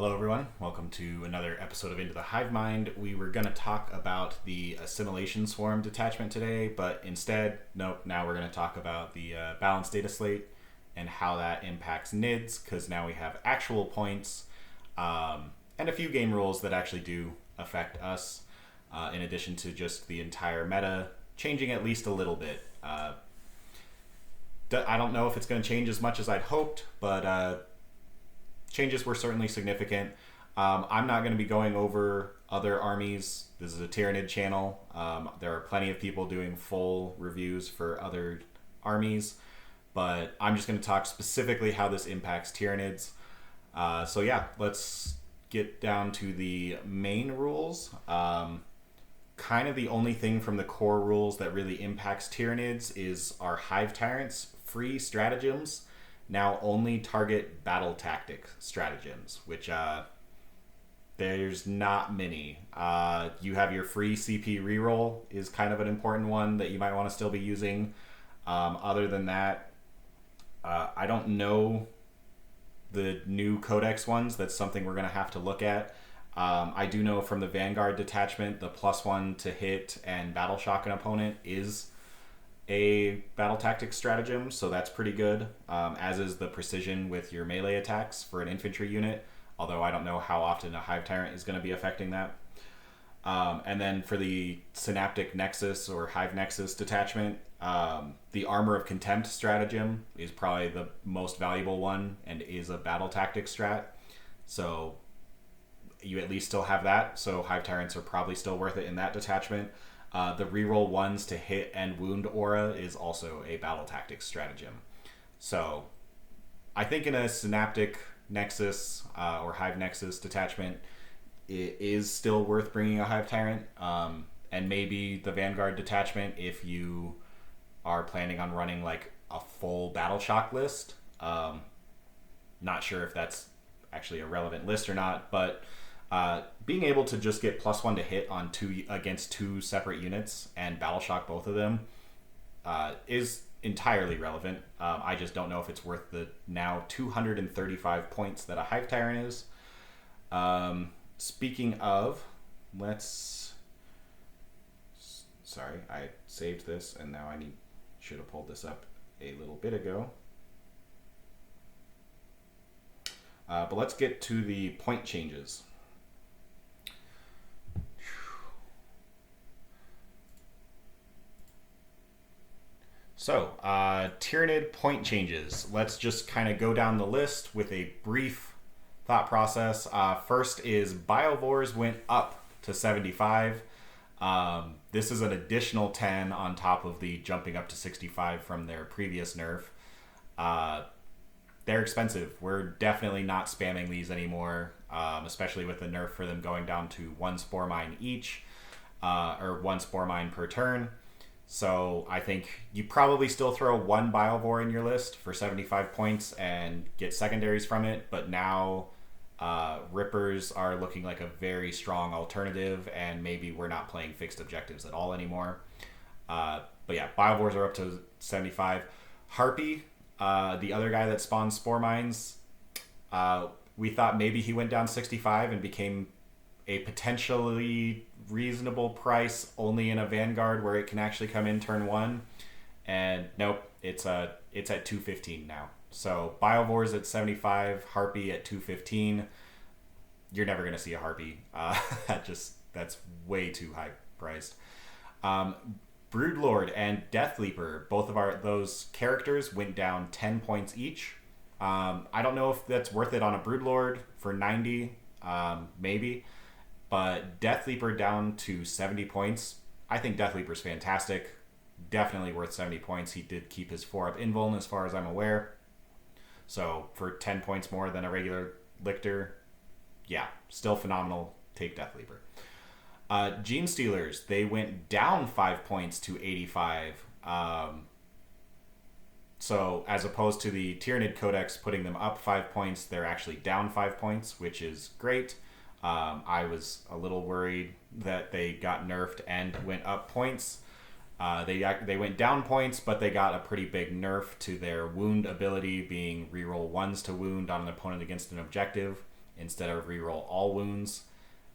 Hello, everyone. Welcome to another episode of Into the Hive Mind. We were going to talk about the assimilation swarm detachment today, but instead, nope, now we're going to talk about the balanced data slate and how that impacts NIDs, because now we have actual points and a few game rules that actually do affect us, in addition to just the entire meta changing at least a little bit. I don't know if it's going to change as much as I'd hoped, but changes were certainly significant. I'm not going to be going over other armies. This is a Tyranid channel. There are plenty of people doing full reviews for other armies, but I'm just going to talk specifically how this impacts Tyranids. So yeah, let's get down to the main rules. Kind of the only thing from the core rules that really impacts Tyranids is our Hive Tyrants free stratagems now only target battle tactic stratagems, which there's not many. You have your free CP reroll is kind of an important one that you might want to still be using. Other than that, I don't know the new codex ones. That's something we're going to have to look at. I do know from the Vanguard detachment, the +1 to hit and battle shock an opponent is a battle tactics stratagem, so that's pretty good, as is the precision with your melee attacks for an infantry unit, although I don't know how often a Hive Tyrant is going to be affecting that. And then for the Synaptic Nexus or Hive Nexus detachment, the Armor of Contempt stratagem is probably the most valuable one and is a battle tactics strat, so you at least still have that, so Hive Tyrants are probably still worth it in that detachment. The reroll ones to hit and wound aura is also a battle tactics stratagem. So I think in a Synaptic Nexus or Hive Nexus detachment, it is still worth bringing a Hive Tyrant. And maybe the Vanguard detachment if you are planning on running like a full battle shock list. Not sure if that's actually a relevant list or not, but being able to just get +1 to hit on against two separate units and battle shock both of them is entirely relevant. I just don't know if it's worth the now 235 points that a Hive Tyrant is. Speaking of, sorry, I saved this and now should have pulled this up a little bit ago. But let's get to the point changes. So, Tyranid point changes. Let's just kind of go down the list with a brief thought process. First is Biovores went up to 75. This is an additional 10 on top of the jumping up to 65 from their previous nerf. They're expensive. We're definitely not spamming these anymore, especially with the nerf for them going down to 1 Spore Mine each, or 1 Spore Mine per turn. So I think you probably still throw 1 Biovore in your list for 75 points and get secondaries from it, but now Rippers are looking like a very strong alternative, and maybe we're not playing fixed objectives at all anymore. But yeah, Biovores are up to 75. Harpy, the other guy that spawns Spore Mines, we thought maybe he went down 65 and became a potentially reasonable price only in a Vanguard where it can actually come in turn 1, and nope, it's at 215 now. So Biovore's at 75, Harpy at 215. You're never going to see a Harpy. That's way too high priced. Broodlord and Deathleaper, both of those characters went down 10 points each. I don't know if that's worth it on a Broodlord for 90, maybe. But Deathleaper down to 70 points. I think Deathleaper's fantastic. Definitely worth 70 points. He did keep his 4-up invuln as far as I'm aware. So for 10 points more than a regular Lictor, yeah, still phenomenal. Take Deathleaper. Gene Stealers, they went down 5 points to 85. So as opposed to the Tyranid Codex putting them up 5 points, they're actually down 5 points, which is great. I was a little worried that they got nerfed and went up points. They went down points, but they got a pretty big nerf to their wound ability, being reroll 1s to wound on an opponent against an objective. instead of reroll all wounds.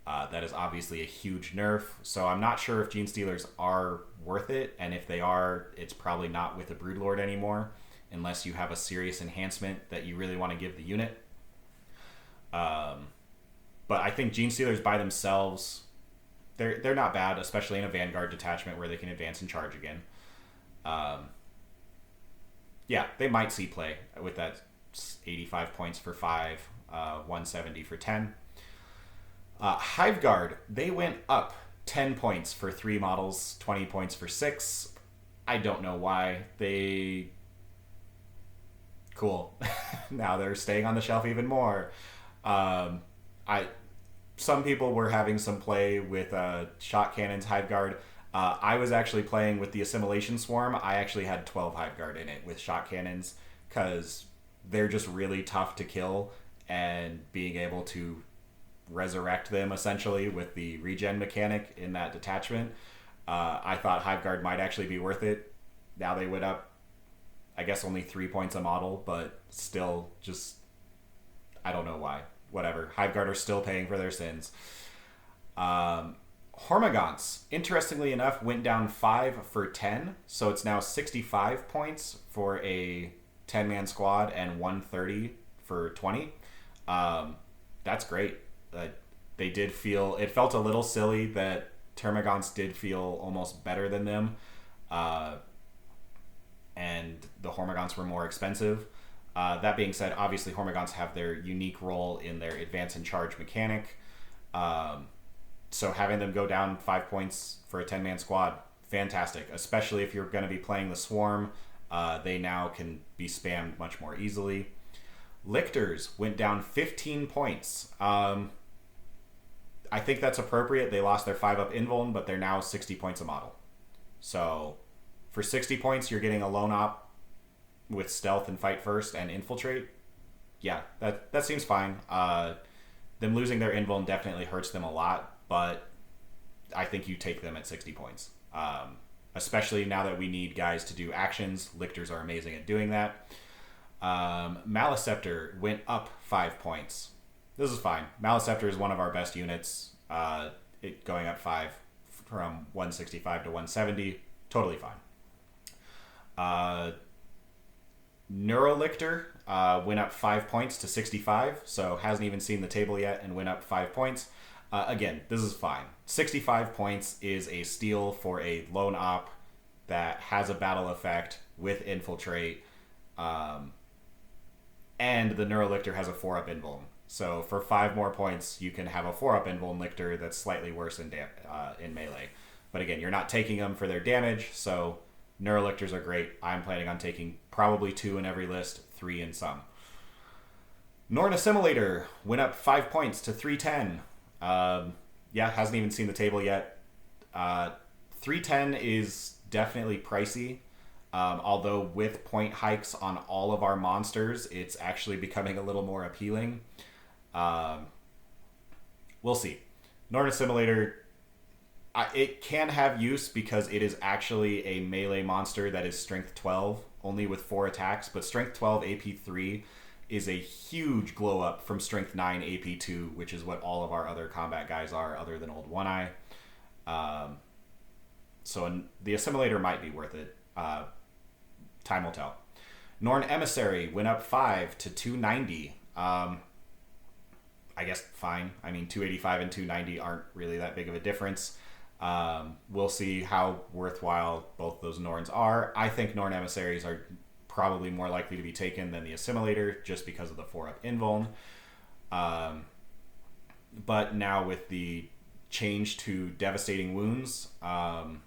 That is obviously a huge nerf, so I'm not sure if Gene Stealers are worth it, and if they are, it's probably not with a Broodlord anymore, unless you have a serious enhancement that you really want to give the unit. But I think Gene Stealers by themselves, they're not bad, especially in a Vanguard detachment where they can advance and charge again. Yeah, they might see play with that 85 points for 5, 170 for 10. Hive Guard, they went up 10 points for 3 models, 20 points for 6. I don't know why. Cool. Now they're staying on the shelf even more. Some people were having some play with shot cannons, Hive Guard. I was actually playing with the Assimilation Swarm. I actually had 12 Hive Guard in it with shot cannons because they're just really tough to kill, and being able to resurrect them essentially with the regen mechanic in that detachment, I thought Hive Guard might actually be worth it. Now they went up, I guess, only 3 points a model, but still, just I don't know why. Whatever. Hive Guard are still paying for their sins. Hormagaunts, interestingly enough, went down 5 for 10, so it's now 65 points for a 10-man squad and 130 for 20. That's great. It felt a little silly that Termagants did feel almost better than them, and the Hormagaunts were more expensive. That being said, obviously Hormagaunts have their unique role in their advance and charge mechanic, so having them go down 5 points for a 10-man squad, fantastic, especially if you're going to be playing the Swarm. They now can be spammed much more easily. Lictors went down 15 points. I think that's appropriate. They lost their 5-up invuln, but they're now 60 points a model. So for 60 points, you're getting a lone op with stealth and fight first and infiltrate. Yeah, that seems fine. Them losing their invuln definitely hurts them a lot, but I think you take them at 60 points. Especially now that we need guys to do actions. Lictors are amazing at doing that. Maliceptor went up 5 points. This is fine. Maliceptor is one of our best units. It going up 5 from 165 to 170, totally fine. Neurolictor went up 5 points to 65, so hasn't even seen the table yet and went up 5 points. Again, this is fine. 65 points is a steal for a lone op that has a battle effect with infiltrate, and the Neurolictor has a 4-up invuln. So for 5 more points, you can have a 4-up invuln Lictor that's slightly worse in melee. But again, you're not taking them for their damage, so Neurolictors are great. I'm planning on taking probably 2 in every list, 3 in some. Norn Assimilator went up 5 points to 310. Hasn't even seen the table yet. 310 is definitely pricey. Although with point hikes on all of our monsters, it's actually becoming a little more appealing. We'll see. Norn Assimilator, it can have use because it is actually a melee monster that is strength 12, only with 4 attacks, but strength 12 AP 3 is a huge glow up from strength 9 AP 2, which is what all of our other combat guys are other than old One Eye. So the Assimilator might be worth it. Time will tell. Norn Emissary went up 5 to 290. I guess fine. I mean, 285 and 290 aren't really that big of a difference. We'll see how worthwhile both those Norns are. I think Norn Emissaries are probably more likely to be taken than the Assimilator just because of the 4-up invuln. But now with the change to Devastating Wounds, 4-up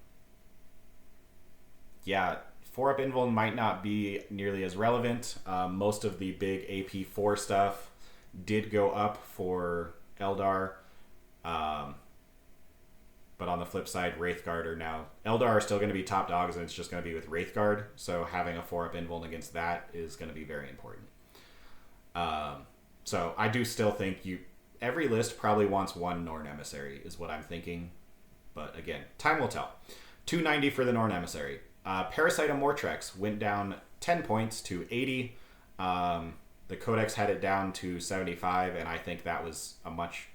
invuln might not be nearly as relevant. Most of the big AP4 stuff did go up for Eldar. But on the flip side, Wraithguard are now... Eldar are still going to be top dogs, and it's just going to be with Wraithguard. So having a 4-up invuln against that is going to be very important. So I do still think every list probably wants one Norn Emissary, is what I'm thinking. But again, time will tell. 290 for the Norn Emissary. Parasite Mortrex went down 10 points to 80. The Codex had it down to 75, and I think that was a much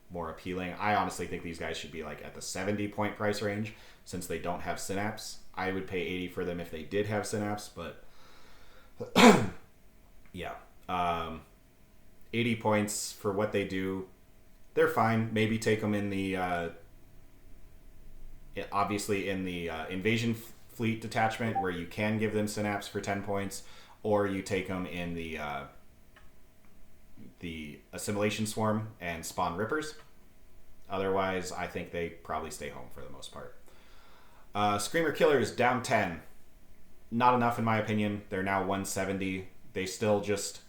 more appealing. I honestly think these guys should be like at the 70 point price range since they don't have Synapse. I would pay 80 for them if they did have Synapse, but yeah. 80 points for what they do. They're fine. Maybe take them in the obviously in the invasion fleet detachment where you can give them Synapse for 10 points, or you take them in the assimilation swarm and spawn rippers. Otherwise, I think they probably stay home for the most part. Screamer Killers down 10. Not enough in my opinion. They're now 170. They're just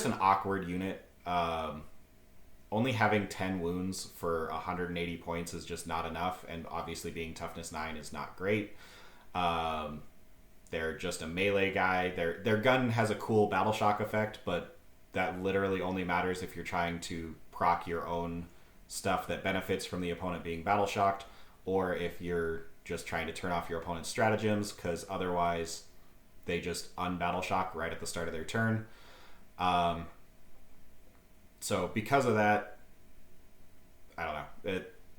an awkward unit. Only having 10 wounds for 180 points is just not enough, and obviously being toughness 9 is not great. They're just a melee guy. Their gun has a cool battle shock effect, but that literally only matters if you're trying to proc your own stuff that benefits from the opponent being battle shocked, or if you're just trying to turn off your opponent's stratagems, because otherwise they just unbattle shock right at the start of their turn. So because of that, I don't know.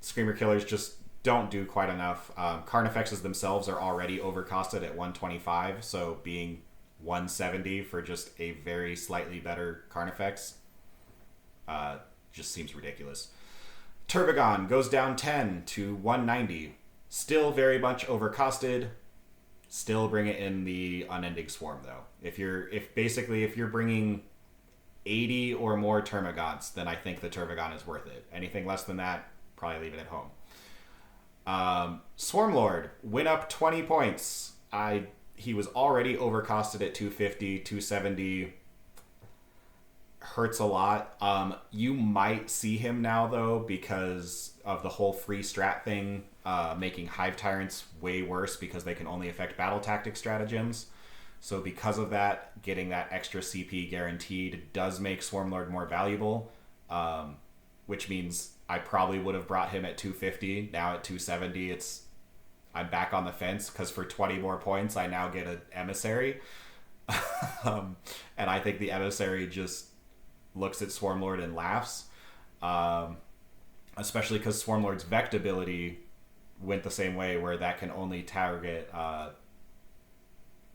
Screamer Killers just don't do quite enough. Carnifexes themselves are already overcosted at 125, so being 170 for just a very slightly better Carnifex just seems ridiculous. Turbigon goes down 10 to 190. Still very much overcosted. Still bring it in the Unending Swarm though. If you're bringing 80 or more Termagants, then I think the Turbigon is worth it. Anything less than that, probably leave it at home. Swarmlord went up 20 points. He was already overcosted at 250, 270. Hurts a lot. You might see him now though because of the whole free strat thing, making Hive Tyrants way worse because they can only affect battle tactic stratagems. So because of that, getting that extra CP guaranteed does make Swarmlord more valuable, which means I probably would have brought him at 250. Now at 270, I'm back on the fence because for 20 more points, I now get an Emissary. And I think the Emissary just looks at Swarmlord and laughs, especially because Swarmlord's Vect ability went the same way where that can only target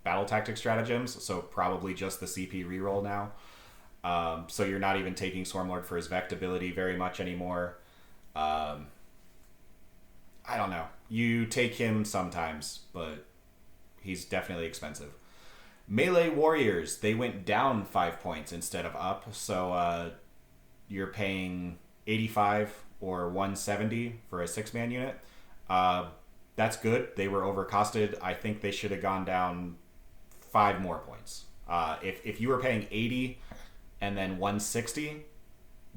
battle tactic stratagems, so probably just the CP reroll now. So you're not even taking Swarmlord for his Vect ability very much anymore. I don't know. You take him sometimes, but he's definitely expensive. Melee Warriors, they went down 5 points instead of up, so you're paying 85 or 170 for a 6-man unit. That's good. They were overcosted. I think they should have gone down 5 more points. If you were paying 80 and then 160,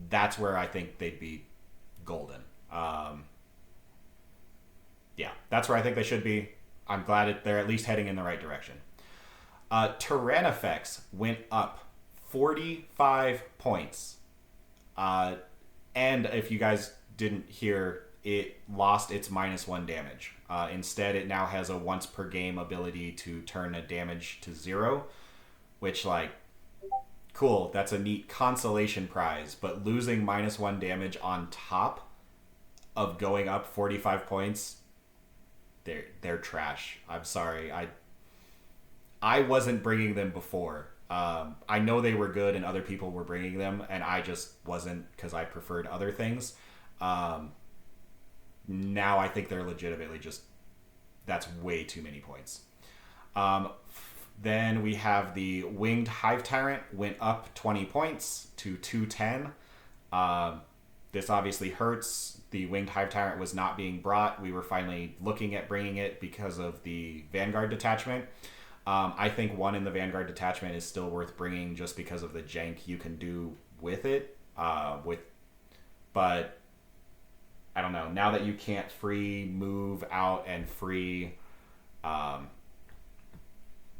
that's where I think they'd be golden. Yeah, that's where I think they should be. I'm glad they're at least heading in the right direction. Tyrannifex went up 45 points. And if you guys didn't hear, it lost its -1 damage. Instead, it now has a once per game ability to turn a damage to 0, which, like, cool. That's a neat consolation prize, but losing -1 damage on top of going up 45 points, they're trash. I'm sorry. I wasn't bringing them before. I know they were good and other people were bringing them, and I just wasn't because I preferred other things. Now I think they're legitimately just, that's way too many points. Then we have the Winged Hive Tyrant went up 20 points to 210. This obviously hurts. The Winged Hive Tyrant was not being brought. We were finally looking at bringing it because of the Vanguard detachment. I think one in the Vanguard detachment is still worth bringing just because of the jank you can do with it. But I don't know. Now that you can't free move out and free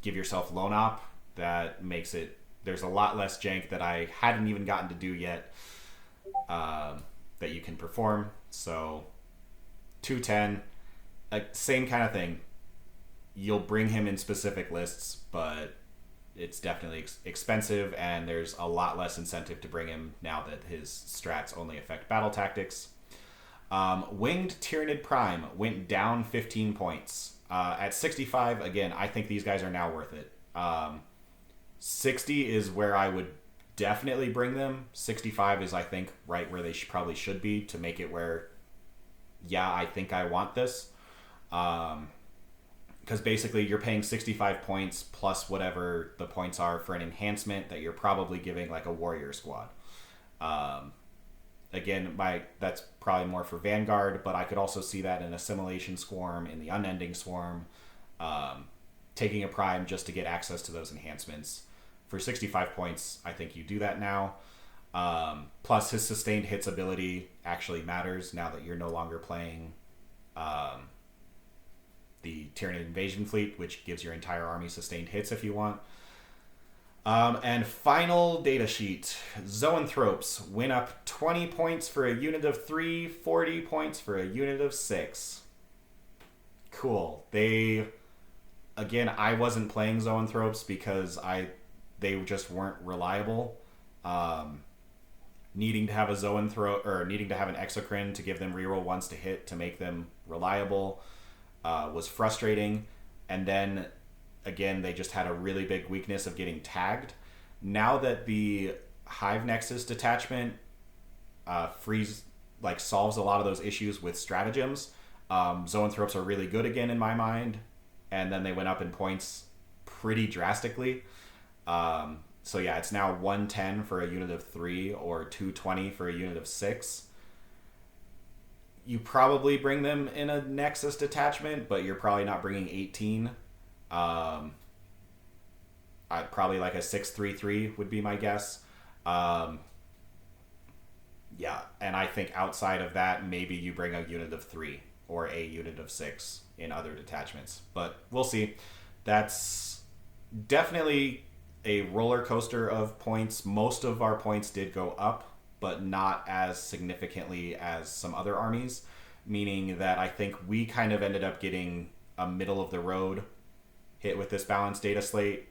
give yourself lone op, that makes it, there's a lot less jank that I hadn't even gotten to do yet that you can perform. So 210, same kind of thing. You'll bring him in specific lists, but it's definitely expensive, and there's a lot less incentive to bring him now that his strats only affect battle tactics. Winged Tyrannid Prime went down 15 points. At 65, again, I think these guys are now worth it. 60 is where I would definitely bring them. 65 is, I think, right where they probably should be to make it where, yeah, I think I want this. Because basically you're paying 65 points plus whatever the points are for an enhancement that you're probably giving like a warrior squad. Again, that's probably more for Vanguard, but I could also see that in Assimilation Swarm, in the Unending Swarm, taking a Prime just to get access to those enhancements. For 65 points, I think you do that now. Plus, his sustained hits ability actually matters now that you're no longer playing the Tyranid Invasion Fleet, which gives your entire army sustained hits if you want. And final data sheet. Zoanthropes went up 20 points for a unit of 3, 40 points for a unit of 6. Cool. Again, I wasn't playing Zoanthropes because they just weren't reliable. Needing to have a Zoanthrope, or needing to have an Exocrine to give them reroll once to hit to make them reliable was frustrating. And then again, they just had a really big weakness of getting tagged. Now that the Hive Nexus detachment solves a lot of those issues with stratagems, Zoanthropes are really good again in my mind. And then they went up in points pretty drastically. So yeah, it's now 110 for a unit of 3 or 220 for a unit of 6. You probably bring them in a Nexus detachment, but you're probably not bringing 18. I'd probably like a 6-3-3 would be my guess. Yeah, and I think outside of that, maybe you bring a unit of 3 or a unit of 6 in other detachments. But we'll see. That's definitely a roller coaster of points. Most of our points did go up, but not as significantly as some other armies, meaning that I think we kind of ended up getting a middle of the road hit with this balanced data slate,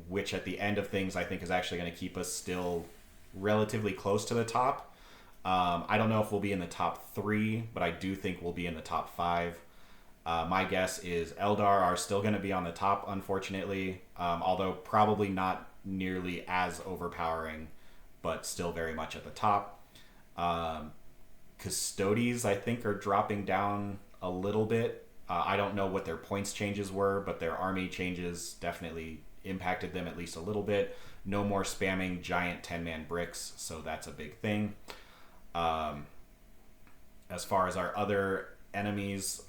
which at the end of things I think is actually going to keep us still relatively close to the top. I don't know if we'll be in the top 3, but I do think we'll be in the top 5. My guess is Eldar are still going to be on the top, unfortunately, although probably not nearly as overpowering, but still very much at the top. Custodes, I think, are dropping down a little bit. I don't know what their points changes were, but their army changes definitely impacted them at least a little bit. No more spamming giant 10-man bricks, so that's a big thing. As far as our other enemies,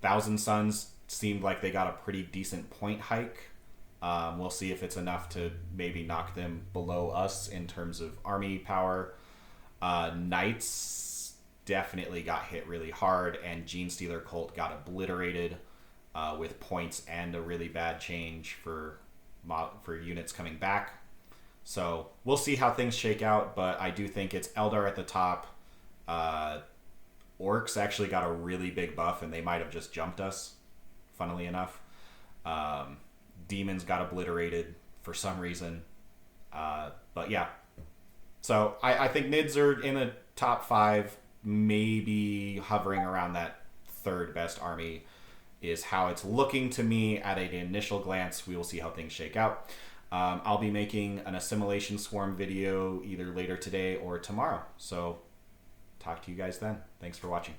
Thousand Suns seemed like they got a pretty decent point hike. We'll see if it's enough to maybe knock them below us in terms of army power. Knights definitely got hit really hard, and Genestealer Cult got obliterated with points and a really bad change for units coming back. So we'll see how things shake out, but I do think it's Eldar at the top. Orcs actually got a really big buff, and they might have just jumped us, funnily enough. Demons got obliterated for some reason. But yeah. So I think Nids are in the top 5, maybe hovering around that 3rd best army is how it's looking to me at an initial glance. We will see how things shake out. I'll be making an Assimilation Swarm video either later today or tomorrow. So talk to you guys then. Thanks for watching.